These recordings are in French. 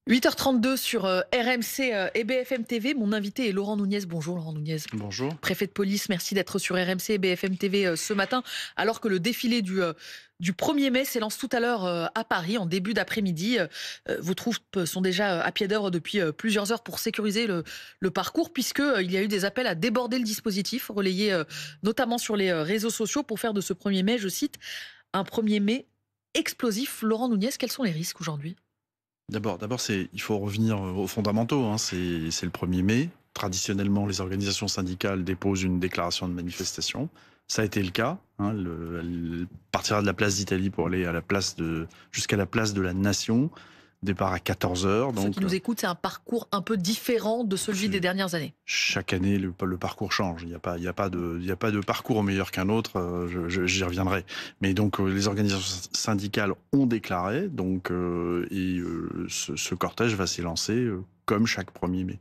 8h32 sur RMC et BFM TV. Mon invité est Laurent Nunez. Bonjour Laurent Nunez. Bonjour. Préfet de police, merci d'être sur RMC et BFM TV ce matin, alors que le défilé du 1er mai s'élance tout à l'heure à Paris, en début d'après-midi. Vos troupes sont déjà à pied d'œuvre depuis plusieurs heures pour sécuriser le parcours, puisqu'il y a eu des appels à déborder le dispositif, relayés notamment sur les réseaux sociaux, pour faire de ce 1er mai, je cite, un 1er mai explosif. Laurent Nunez, quels sont les risques aujourd'hui ? D'abord, il faut revenir aux fondamentaux. C'est le 1er mai. Traditionnellement, les organisations syndicales déposent une déclaration de manifestation. Ça a été le cas. Elle partira de la place d'Italie pour aller jusqu'à la place de la Nation. Départ à 14h. Ceux qui nous écoutent, c'est un parcours un peu différent de celui des dernières années. Chaque année, le parcours change. Il n'y a pas de parcours meilleur qu'un autre. J'y reviendrai. Mais donc, les organisations syndicales ont déclaré. Ce cortège va s'élancer comme chaque 1er mai,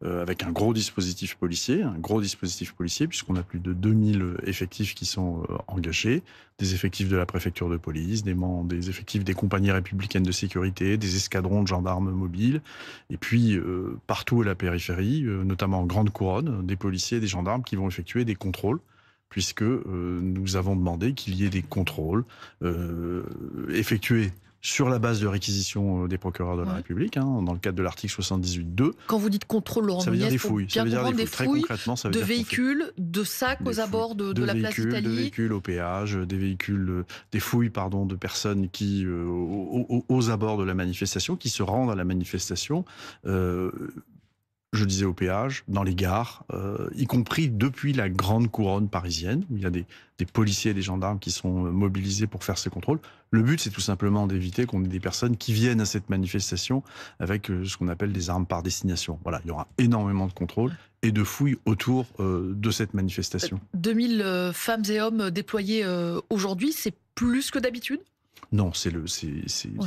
avec un gros dispositif policier, puisqu'on a plus de 2000 effectifs qui sont engagés, des effectifs de la préfecture de police, des effectifs des compagnies républicaines de sécurité, des escadrons de gendarmes mobiles, et puis partout à la périphérie, notamment en Grande Couronne, des policiers et des gendarmes qui vont effectuer des contrôles, puisque nous avons demandé qu'il y ait des contrôles effectués sur la base de réquisition des procureurs de la République, dans le cadre de l'article 78.2. Quand vous dites contrôle, Laurent Nunez, ça veut dire des fouilles. Ça veut dire des Très fouilles concrètement, ça veut de dire véhicules, de sacs aux abords de la place d'Italie. De véhicules au péage, des fouilles de personnes qui, aux abords de la manifestation, qui se rendent à la manifestation. Je disais au péage, dans les gares, y compris depuis la Grande Couronne parisienne, où il y a des policiers et des gendarmes qui sont mobilisés pour faire ces contrôles. Le but, c'est tout simplement d'éviter qu'on ait des personnes qui viennent à cette manifestation avec ce qu'on appelle des armes par destination. Voilà, il y aura énormément de contrôles et de fouilles autour de cette manifestation. 2000 femmes et hommes déployés aujourd'hui, c'est plus que d'habitude ? Non, c'est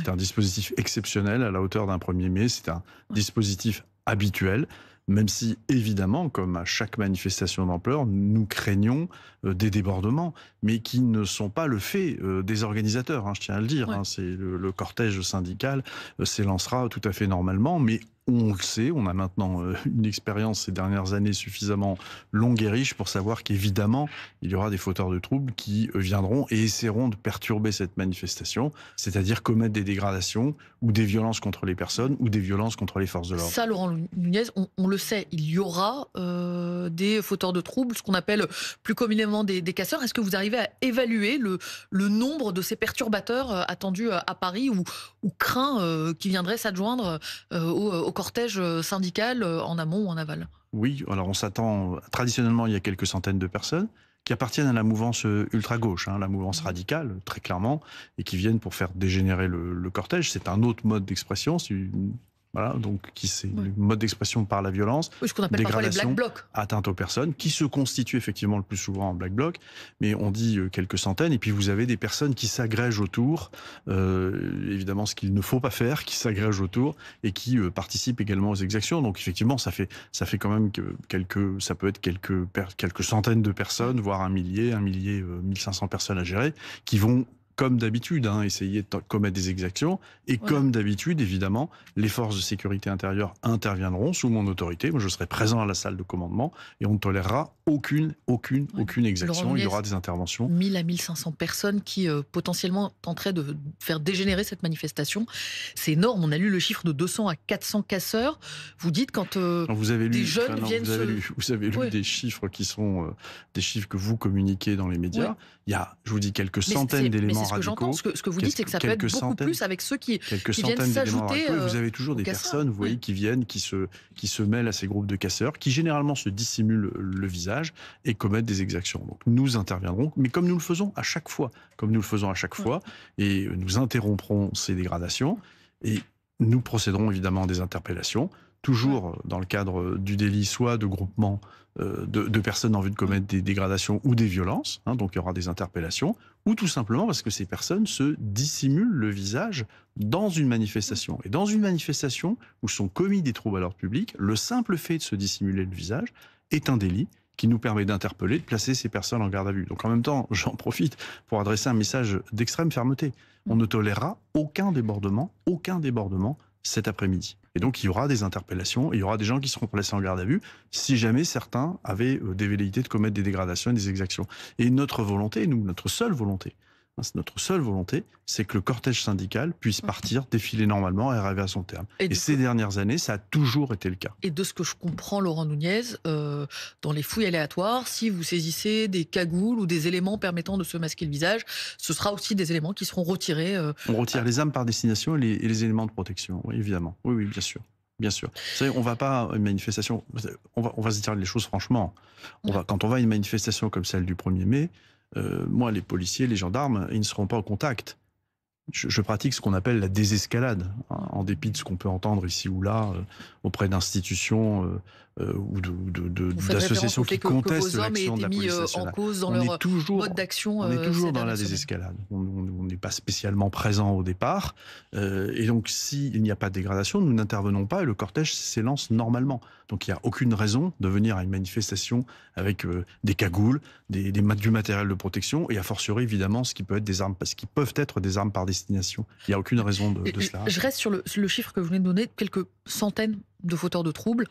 un dispositif exceptionnel à la hauteur d'un 1er mai. C'est un dispositif habituel, même si, évidemment, comme à chaque manifestation d'ampleur, nous craignons des débordements, mais qui ne sont pas le fait des organisateurs, je tiens à le dire. Le cortège syndical s'élancera tout à fait normalement, mais on le sait, on a maintenant une expérience ces dernières années suffisamment longue et riche pour savoir qu'évidemment, il y aura des fauteurs de troubles qui viendront et essaieront de perturber cette manifestation, c'est-à-dire commettre des dégradations ou des violences contre les personnes ou des violences contre les forces de l'ordre. Ça, Laurent Nunez, on le sait, il y aura des fauteurs de troubles, ce qu'on appelle plus communément des casseurs. Est-ce que vous arrivez à évaluer le nombre de ces perturbateurs attendus à Paris ou craints qui viendraient s'adjoindre au cortège syndical en amont ou en aval? Oui, alors on s'attend, traditionnellement il y a quelques centaines de personnes qui appartiennent à la mouvance ultra-gauche, la mouvance radicale, très clairement, et qui viennent pour faire dégénérer le cortège. C'est un autre mode d'expression, c'est le mode d'expression par la violence, ce qu'on appelle parfois les black blocs, atteinte aux personnes, qui se constituent effectivement le plus souvent en black bloc, mais on dit quelques centaines, et puis vous avez des personnes qui s'agrègent autour, évidemment ce qu'il ne faut pas faire, qui s'agrègent autour, et qui participent également aux exactions. Donc effectivement, ça fait quand même ça peut être quelques centaines de personnes, voire un millier, 1500 personnes à gérer, qui vont, comme d'habitude, essayer de commettre des exactions. Et comme d'habitude, évidemment, les forces de sécurité intérieure interviendront sous mon autorité. Moi, je serai présent à la salle de commandement et on ne tolérera aucune exaction. Il y aura des interventions. 1000 à 1500 personnes qui potentiellement tenteraient de faire dégénérer cette manifestation. C'est énorme. On a lu le chiffre de 200 à 400 casseurs. Vous dites quand vous avez des jeunes viennent vous avez lu des chiffres qui sont des chiffres que vous communiquez dans les médias. Il y a, je vous dis, quelques centaines d'éléments radicaux. Ce que vous dites, c'est que ça peut être beaucoup plus avec ceux qui viennent s'ajouter. Vous avez toujours des personnes, vous voyez, qui viennent, qui se mêlent à ces groupes de casseurs, qui généralement se dissimulent le visage et commettent des exactions. Donc nous interviendrons, mais comme nous le faisons à chaque fois, et nous interromprons ces dégradations et nous procéderons évidemment à des interpellations, toujours dans le cadre du délit, soit de groupement de personnes en vue de commettre des dégradations ou des violences, donc il y aura des interpellations, ou tout simplement parce que ces personnes se dissimulent le visage dans une manifestation. Et dans une manifestation où sont commis des troubles à l'ordre public, le simple fait de se dissimuler le visage est un délit qui nous permet d'interpeller, de placer ces personnes en garde à vue. Donc en même temps, j'en profite pour adresser un message d'extrême fermeté. On ne tolérera aucun débordement cet après-midi. Et donc, il y aura des interpellations, et il y aura des gens qui seront placés en garde à vue si jamais certains avaient des velléités de commettre des dégradations et des exactions. Et notre volonté, notre seule volonté, notre seule volonté, c'est que le cortège syndical puisse partir, défiler normalement et arriver à son terme. Et ces dernières années, ça a toujours été le cas. Et de ce que je comprends, Laurent Nunez, dans les fouilles aléatoires, si vous saisissez des cagoules ou des éléments permettant de se masquer le visage, ce sera aussi des éléments qui seront retirés. On retire les armes par destination et les éléments de protection, oui, évidemment. Oui, bien sûr. Bien sûr. Vous savez, on va pas à une manifestation, on va se dire les choses franchement. Quand on va à une manifestation comme celle du 1er mai, moi, les policiers, les gendarmes, ils ne seront pas au contact. Je pratique ce qu'on appelle la désescalade, en dépit de ce qu'on peut entendre ici ou là auprès d'institutions ou d'associations qui contestent l'action de la police nationale. En cause dans leur mode d'action. On est toujours dans la désescalade. On n'est pas spécialement présent au départ. Et donc, s'il n'y a pas de dégradation, nous n'intervenons pas et le cortège s'élance normalement. Donc, il n'y a aucune raison de venir à une manifestation avec des cagoules, du matériel de protection et a fortiori, évidemment, ce qui peuvent être des armes par destination. Il n'y a aucune raison de cela. Je reste sur le chiffre que vous venez de donner, quelques centaines de fauteurs de troubles,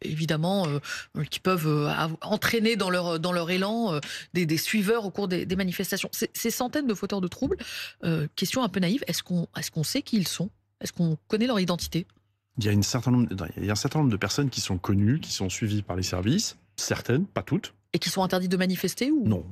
évidemment, qui peuvent entraîner dans leur élan des suiveurs au cours des manifestations. Ces centaines de fauteurs de troubles, question un peu naïve, est-ce qu'on sait qui ils sont? Est-ce qu'on connaît leur identité? Il y a un certain nombre de personnes qui sont connues, qui sont suivies par les services, certaines, pas toutes. Et qui sont interdits de manifester ou... Non.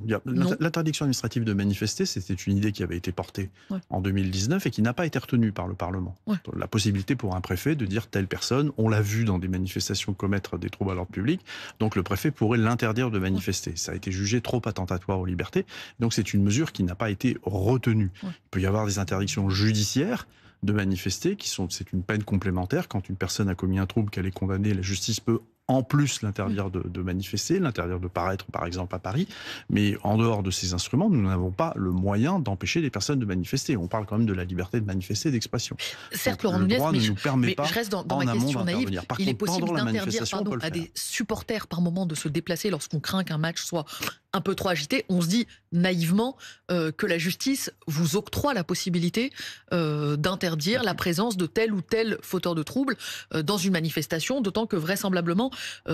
L'interdiction administrative de manifester, c'était une idée qui avait été portée en 2019 et qui n'a pas été retenue par le Parlement. La possibilité pour un préfet de dire telle personne, on l'a vu dans des manifestations commettre des troubles à l'ordre public, donc le préfet pourrait l'interdire de manifester. Ça a été jugé trop attentatoire aux libertés, donc c'est une mesure qui n'a pas été retenue. Il peut y avoir des interdictions judiciaires de manifester, c'est une peine complémentaire. Quand une personne a commis un trouble, qu'elle est condamnée, la justice peut en plus l'interdire de manifester, l'interdire de paraître par exemple à Paris, mais en dehors de ces instruments, nous n'avons pas le moyen d'empêcher les personnes de manifester. On parle quand même de la liberté de manifester et d'expression. Certes, Laurent Nunez, mais je reste dans ma question naïve. Il est possible d'interdire à des supporters par moment de se déplacer lorsqu'on craint qu'un match soit un peu trop agité. On se dit naïvement que la justice vous octroie la possibilité d'interdire la présence de tel ou tel fauteur de troubles dans une manifestation, d'autant que vraisemblablement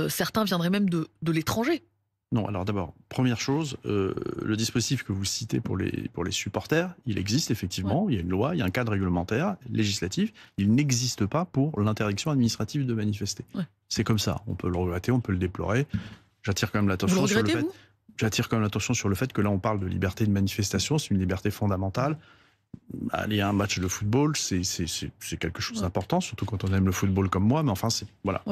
certains viendraient même de l'étranger. Non, alors d'abord, première chose, le dispositif que vous citez pour les supporters, il existe effectivement, il y a une loi, il y a un cadre réglementaire, législatif, il n'existe pas pour l'interdiction administrative de manifester. C'est comme ça, on peut le regretter, on peut le déplorer. J'attire quand même l'attention sur le fait... J'attire quand même l'attention sur le fait que là, on parle de liberté de manifestation, c'est une liberté fondamentale. Aller à un match de football, c'est quelque chose d'important, surtout quand on aime le football comme moi, mais enfin, voilà,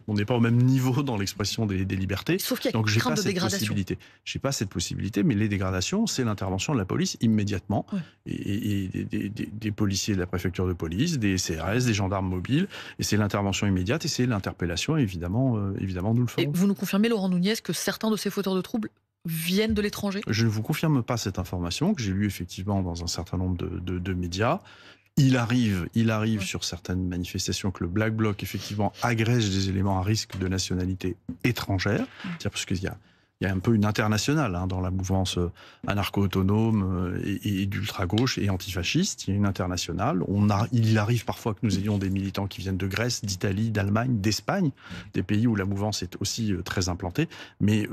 on n'est pas au même niveau dans l'expression des libertés. Sauf qu'il y a donc, une crainte de dégradation. J'ai pas cette possibilité, mais les dégradations, c'est l'intervention de la police immédiatement, et des policiers de la préfecture de police, des CRS, des gendarmes mobiles, et c'est l'intervention immédiate, et c'est l'interpellation, évidemment, nous le ferons. Et vous nous confirmez, Laurent Nunez, que certains de ces fauteurs de troubles viennent de l'étranger? Je ne vous confirme pas cette information, que j'ai lue effectivement dans un certain nombre de médias. Il arrive sur certaines manifestations que le Black Bloc, effectivement, agrège des éléments à risque de nationalité étrangère. C'est-à-dire parce qu'il y a un peu une internationale dans la mouvance anarcho-autonome et d'ultra-gauche et antifasciste. Il y a une internationale. Il arrive parfois que nous ayons des militants qui viennent de Grèce, d'Italie, d'Allemagne, d'Espagne, des pays où la mouvance est aussi très implantée. Mais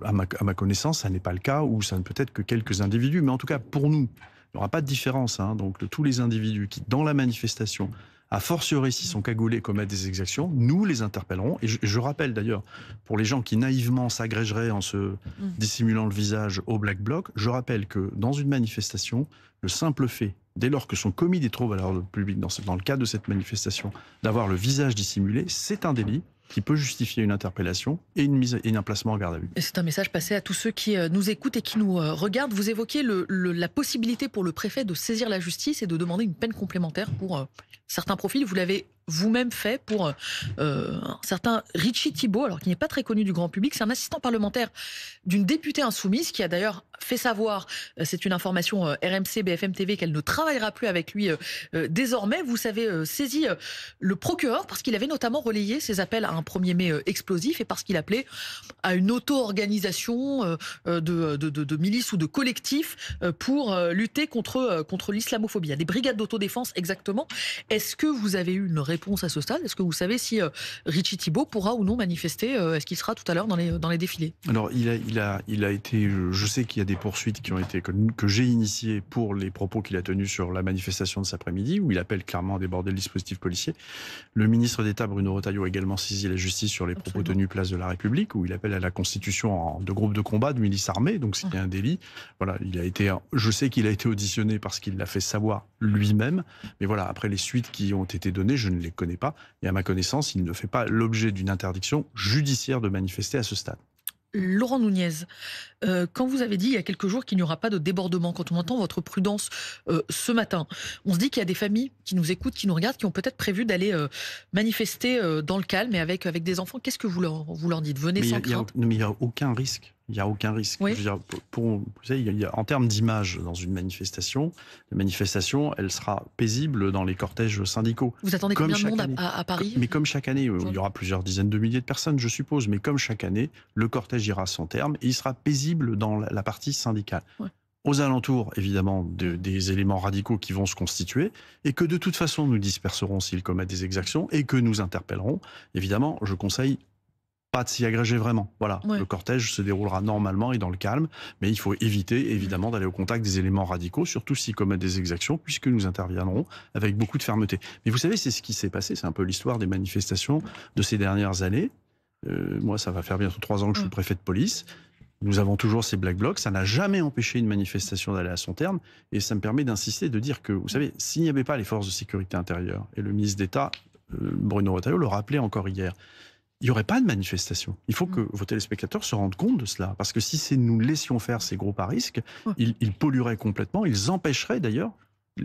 à ma connaissance, ça n'est pas le cas, ou ça ne peut être que quelques individus. Mais en tout cas, pour nous, il n'y aura pas de différence. Donc, tous les individus qui, dans la manifestation, a fortiori s'ils sont cagoulés, commettent des exactions, nous les interpellerons. Et je rappelle d'ailleurs, pour les gens qui naïvement s'agrégeraient en se dissimulant le visage au Black Bloc, je rappelle que dans une manifestation, le simple fait, dès lors que sont commis des troubles à l'ordre public dans le cadre de cette manifestation, d'avoir le visage dissimulé, c'est un délit qui peut justifier une interpellation et un placement en garde à vue. Et c'est un message passé à tous ceux qui nous écoutent et qui nous regardent. Vous évoquez la possibilité pour le préfet de saisir la justice et de demander une peine complémentaire pour certains profils. Vous l'avez vous-même fait pour un certain Richie Thibault, alors qui n'est pas très connu du grand public. C'est un assistant parlementaire d'une députée insoumise qui a d'ailleurs fait savoir, c'est une information RMC, BFM TV, qu'elle ne travaillera plus avec lui désormais. Vous savez, saisi le procureur parce qu'il avait notamment relayé ses appels à un 1er mai explosif et parce qu'il appelait à une auto-organisation de milices ou de collectifs pour lutter contre l'islamophobie. Il y a des brigades d'autodéfense exactement. Est-ce que vous avez eu une réponse à ce stade? Est-ce que vous savez si Richie Thibault pourra ou non manifester? Est-ce qu'il sera tout à l'heure dans les défilés? Alors, il a été. Je sais qu'il y a des poursuites qui ont été que j'ai initiées pour les propos qu'il a tenus sur la manifestation de cet après-midi, où il appelle clairement à déborder le dispositif policier. Le ministre d'État Bruno Retailleau a également saisi la justice sur les propos tenus place de la République, où il appelle à la constitution de groupes de combat, de milices armées, donc c'était un délit. Voilà, je sais qu'il a été auditionné parce qu'il l'a fait savoir lui-même, mais voilà, après les suites qui ont été données, je ne les connais pas, et à ma connaissance, il ne fait pas l'objet d'une interdiction judiciaire de manifester à ce stade. Laurent Nunez, quand vous avez dit il y a quelques jours qu'il n'y aura pas de débordement, quand on entend votre prudence ce matin, on se dit qu'il y a des familles qui nous écoutent, qui nous regardent, qui ont peut-être prévu d'aller manifester dans le calme et avec des enfants. Qu'est-ce que vous leur dites? Venez sans crainte. Mais il n'y a aucun risque. Il n'y a aucun risque. Oui. Je veux dire, vous savez, en termes d'image dans une manifestation, la manifestation, elle sera paisible dans les cortèges syndicaux. Vous attendez combien de monde à Paris? Mais comme chaque année, il y aura plusieurs dizaines de milliers de personnes, je suppose, mais comme chaque année, le cortège ira à son terme et il sera paisible dans la partie syndicale. Ouais. Aux alentours, évidemment, des éléments radicaux qui vont se constituer et que de toute façon, nous disperserons s'ils commettent des exactions et que nous interpellerons. Évidemment, je conseille pas de s'y agréger vraiment. Voilà, ouais. Le cortège se déroulera normalement et dans le calme, mais il faut éviter évidemment d'aller au contact des éléments radicaux, surtout s'ils commettent des exactions, puisque nous interviendrons avec beaucoup de fermeté. Mais vous savez, c'est ce qui s'est passé, c'est un peu l'histoire des manifestations de ces dernières années. Moi, ça va faire bientôt 3 ans que je suis préfet de police. Nous avons toujours ces black blocs, ça n'a jamais empêché une manifestation d'aller à son terme, et ça me permet d'insister, de dire que, vous savez, s'il n'y avait pas les forces de sécurité intérieure, et le ministre d'État, Bruno Retailleau, le rappelait encore hier, il n'y aurait pas de manifestation. Il faut que vos téléspectateurs se rendent compte de cela. Parce que si nous laissions faire ces groupes à risque, ils pollueraient complètement, ils empêcheraient d'ailleurs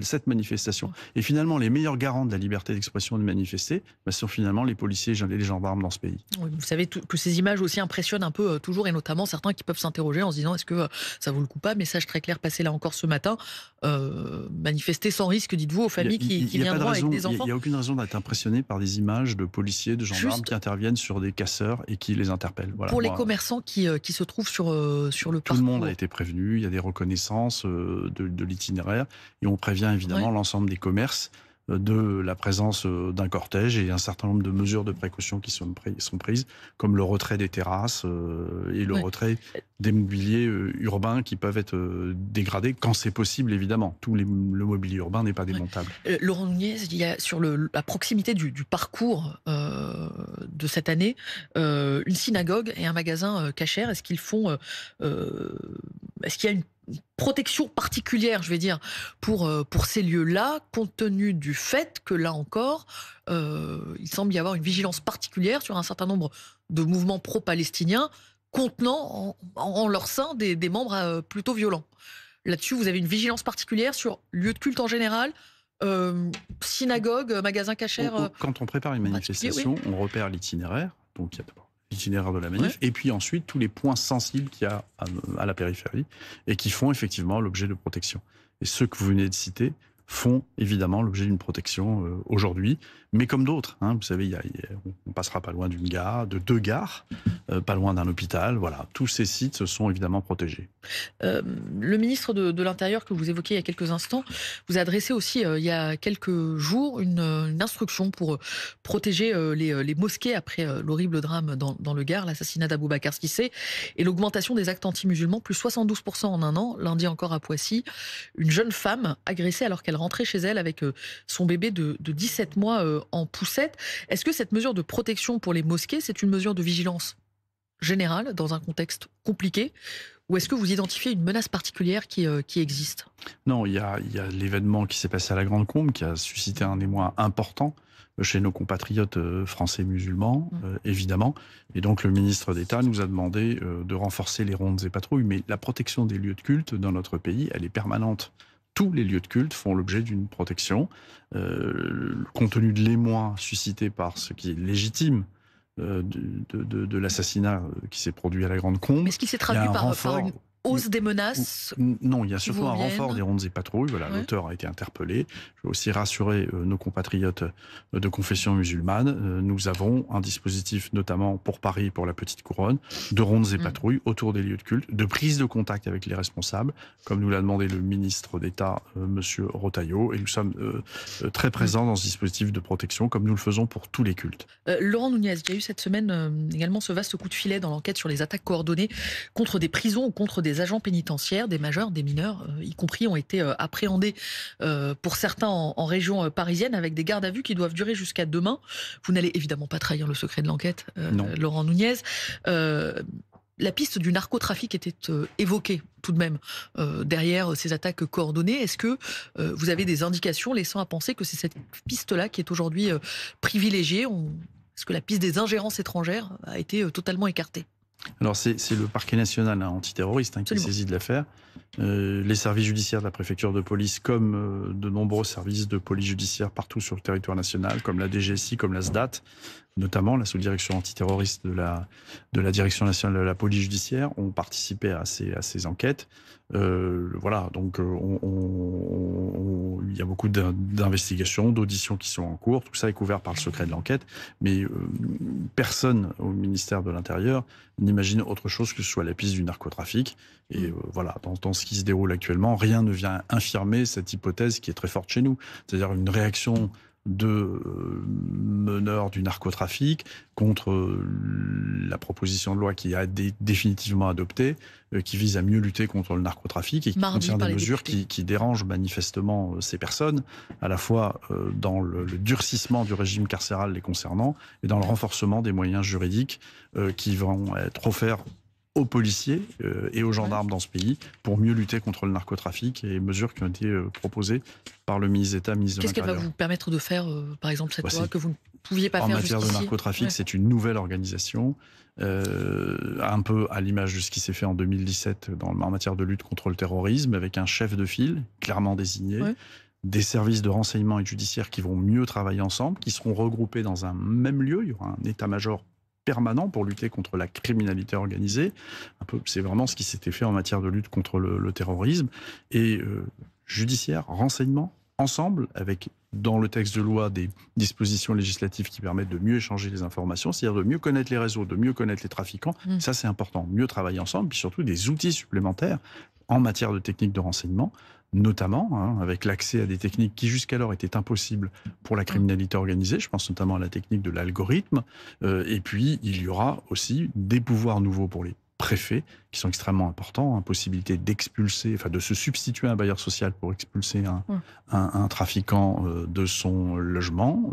cette manifestation. Et finalement, les meilleurs garants de la liberté d'expression de manifester sont finalement les policiers et les gendarmes dans ce pays. Oui, vous savez que ces images aussi impressionnent un peu toujours, et notamment certains qui peuvent s'interroger en se disant est-ce que ça vaut le coup pas? Message très clair passé là encore ce matin. Manifester sans risque, dites-vous, aux familles qui viendront avec des enfants. Il n'y a aucune raison d'être impressionné par des images de policiers, de gendarmes qui interviennent sur des casseurs et qui les interpellent. Voilà. Pour les commerçants qui se trouvent sur le parcours. Tout le monde a été prévenu, il y a des reconnaissances de l'itinéraire et on prévient évidemment l'ensemble des commerces de la présence d'un cortège et un certain nombre de mesures de précaution qui sont prises, comme le retrait des terrasses et le retrait des mobiliers urbains qui peuvent être dégradés quand c'est possible, évidemment. Le mobilier urbain n'est pas démontable. Laurent Nunez, il y a sur la proximité du parcours de cette année, une synagogue et un magasin cachère. Est-ce qu'il y a une protection particulière, je vais dire, pour ces lieux-là, compte tenu du fait que, là encore, il semble y avoir une vigilance particulière sur un certain nombre de mouvements pro-palestiniens contenant en leur sein des membres plutôt violents. Là-dessus, vous avez une vigilance particulière sur lieux de culte en général, synagogue, magasin cachère. Quand on prépare une manifestation, on repère l'itinéraire, donc il y a l'itinéraire de la manif, et puis ensuite tous les points sensibles qu'il y a à la périphérie et qui font effectivement l'objet de protection. Et ceux que vous venez de citer font évidemment l'objet d'une protection aujourd'hui, mais comme d'autres. Vous savez, on passera pas loin d'une gare, de 2 gares, pas loin d'un hôpital. Voilà, tous ces sites sont évidemment protégés. Le ministre de l'Intérieur que vous évoquiez il y a quelques instants vous a adressé aussi il y a quelques jours une instruction pour protéger les mosquées après l'horrible drame dans le Gard, l'assassinat d'Aboubacar Cissé et l'augmentation des actes anti-musulmans, plus 72% en un an. Lundi encore à Poissy, une jeune femme agressée alors qu'elle rentrait chez elle avec son bébé de 17 mois en poussette. Est-ce que cette mesure de protection pour les mosquées, c'est une mesure de vigilance générale dans un contexte compliqué, ou est-ce que vous identifiez une menace particulière qui existe? Non, il y a l'événement qui s'est passé à la Grande Combe qui a suscité un émoi important chez nos compatriotes français musulmans, évidemment. Et donc le ministre d'État nous a demandé de renforcer les rondes et patrouilles. Mais la protection des lieux de culte dans notre pays, elle est permanente. tous les lieux de culte font l'objet d'une protection. Compte tenu de l'émoi suscité par ce qui est légitime de l'assassinat qui s'est produit à la Grande Combe. Mais est-ce qu'il s'est traduit par une hausse des menaces? Non, il y a surtout un renfort des rondes et patrouilles. Voilà, ouais. L'auteur a été interpellé. Je veux aussi rassurer nos compatriotes de confession musulmane. Nous avons un dispositif, notamment pour Paris et pour la Petite Couronne, de rondes et patrouilles autour des lieux de culte, de prise de contact avec les responsables, comme nous l'a demandé le ministre d'État, Monsieur Rotaillot. Et nous sommes très présents dans ce dispositif de protection, comme nous le faisons pour tous les cultes. Laurent Nunez, il y a eu cette semaine également ce vaste coup de filet dans l'enquête sur les attaques coordonnées contre des prisons ou contre des agents pénitentiaires, des majeurs, des mineurs, y compris, ont été appréhendés pour certains en région parisienne avec des gardes à vue qui doivent durer jusqu'à demain. Vous n'allez évidemment pas trahir le secret de l'enquête, Laurent Nunez. La piste du narcotrafic était évoquée tout de même derrière ces attaques coordonnées. Est-ce que vous avez des indications laissant à penser que c'est cette piste-là qui est aujourd'hui privilégiée? Est-ce que la piste des ingérences étrangères a été totalement écartée? Alors c'est le parquet national antiterroriste qui saisit de l'affaire. Les services judiciaires de la préfecture de police, comme de nombreux services de police judiciaire partout sur le territoire national, comme la DGSI, comme la SDAT, notamment la sous-direction antiterroriste de la Direction nationale de la police judiciaire, ont participé à ces enquêtes. Voilà, donc il y a beaucoup d'investigations, d'auditions qui sont en cours. Tout ça est couvert par le secret de l'enquête, mais personne au ministère de l'Intérieur n'imagine autre chose que ce soit la piste du narcotrafic. Et voilà, dans ce qui se déroule actuellement, rien ne vient infirmer cette hypothèse qui est très forte chez nous. C'est-à-dire une réaction de meneurs du narcotrafic contre la proposition de loi qui a définitivement adoptée, qui vise à mieux lutter contre le narcotrafic et qui contient des mesures qui dérangent manifestement ces personnes, à la fois dans le durcissement du régime carcéral les concernant et dans le renforcement des moyens juridiques qui vont être offerts aux policiers et aux gendarmes dans ce pays pour mieux lutter contre le narcotrafic, et mesures qui ont été proposées par le ministre d'État, ministre de l'Intérieur. Qu'est-ce qu'elle va vous permettre de faire, par exemple, cette loi que vous ne pouviez pas faire jusqu'ici? En matière de narcotrafic, c'est une nouvelle organisation, un peu à l'image de ce qui s'est fait en 2017 en matière de lutte contre le terrorisme, avec un chef de file clairement désigné, des services de renseignement et judiciaire qui vont mieux travailler ensemble, qui seront regroupés dans un même lieu. Il y aura un état-major permanent pour lutter contre la criminalité organisée. C'est vraiment ce qui s'était fait en matière de lutte contre le terrorisme. Et judiciaire, renseignement, ensemble, avec dans le texte de loi des dispositions législatives qui permettent de mieux échanger les informations, c'est-à-dire de mieux connaître les réseaux, de mieux connaître les trafiquants. Ça, c'est important. Mieux travailler ensemble, puis surtout des outils supplémentaires en matière de techniques de renseignement, notamment avec l'accès à des techniques qui jusqu'alors étaient impossibles pour la criminalité organisée. Je pense notamment à la technique de l'algorithme. Et puis, il y aura aussi des pouvoirs nouveaux pour les préfets, qui sont extrêmement importants, possibilité d'expulser, enfin de se substituer à un bailleur social pour expulser un trafiquant de son logement,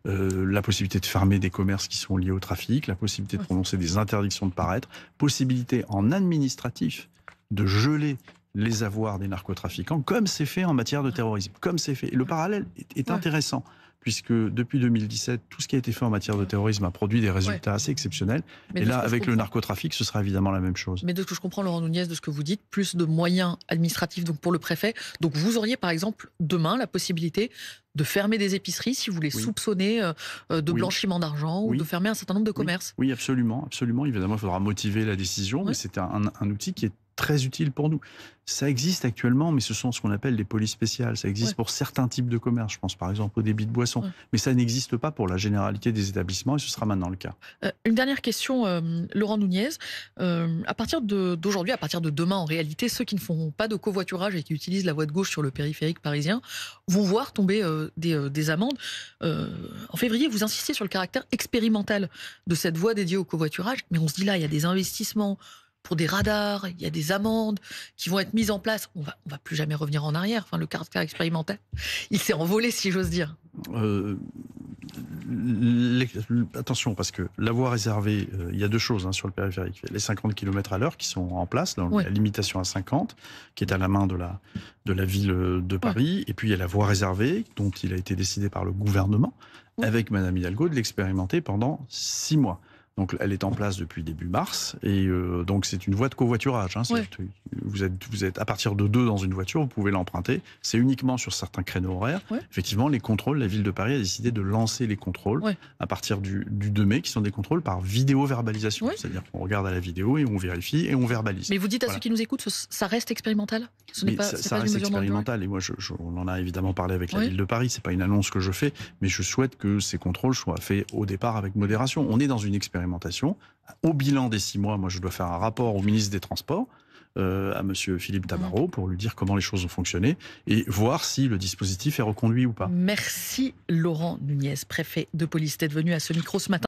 la possibilité de fermer des commerces qui sont liés au trafic, la possibilité de prononcer des interdictions de paraître, possibilité en administratif de geler les avoirs des narcotrafiquants, comme c'est fait en matière de terrorisme, comme c'est fait. Et le parallèle est intéressant, puisque depuis 2017, tout ce qui a été fait en matière de terrorisme a produit des résultats assez exceptionnels. Mais et là, avec le narcotrafic, ce sera évidemment la même chose. Mais de ce que je comprends, Laurent Nunez, de ce que vous dites, plus de moyens administratifs donc pour le préfet. Donc vous auriez, par exemple, demain, la possibilité de fermer des épiceries si vous les soupçonnez de blanchiment d'argent ou de fermer un certain nombre de commerces. Oui, absolument, absolument. Évidemment, il faudra motiver la décision, mais c'est un outil qui est très utile pour nous. Ça existe actuellement, mais ce sont ce qu'on appelle des polices spéciales. Ça existe pour certains types de commerces. Je pense par exemple au débit de boissons. Mais ça n'existe pas pour la généralité des établissements, et ce sera maintenant le cas. Une dernière question, Laurent Nunez. À partir d'aujourd'hui, à partir de demain, en réalité, ceux qui ne font pas de covoiturage et qui utilisent la voie de gauche sur le périphérique parisien vont voir tomber des amendes. En février, vous insistez sur le caractère expérimental de cette voie dédiée au covoiturage. Mais on se dit là, il y a des investissements pour des radars, il y a des amendes qui vont être mises en place. On va plus jamais revenir en arrière. Enfin, le caractère expérimental, il s'est envolé, si j'ose dire. Attention, parce que la voie réservée, il y a deux choses sur le périphérique. Il y a les 50 km à l'heure qui sont en place, la limitation à 50, qui est à la main de la ville de Paris. Et puis il y a la voie réservée, dont il a été décidé par le gouvernement, avec Madame Hidalgo, de l'expérimenter pendant 6 mois. Donc elle est en place depuis début mars et donc c'est une voie de covoiturage. Hein, Ouais. vous êtes à partir de 2 dans une voiture, vous pouvez l'emprunter. C'est uniquement sur certains créneaux horaires. Ouais. Effectivement, les contrôles, la ville de Paris a décidé de lancer les contrôles Ouais. à partir du 2 mai, qui sont des contrôles par vidéo-verbalisation. Ouais. C'est-à-dire qu'on regarde à la vidéo et on vérifie et on verbalise. Mais vous dites à Voilà. ceux qui nous écoutent, ça reste expérimental? Ce n'est Mais pas, ça, c'est ça pas une reste mesure dans le durée? expérimental et moi on en a évidemment parlé avec la Oui. ville de Paris, c'est pas une annonce que je fais, mais je souhaite que ces contrôles soient faits au départ avec modération. On est dans une expérimentation. Au bilan des 6 mois, moi je dois faire un rapport au ministre des Transports, à monsieur Philippe Tabarot, pour lui dire comment les choses ont fonctionné et voir si le dispositif est reconduit ou pas. Merci Laurent Nunez, préfet de police, d'être venu à ce micro ce matin.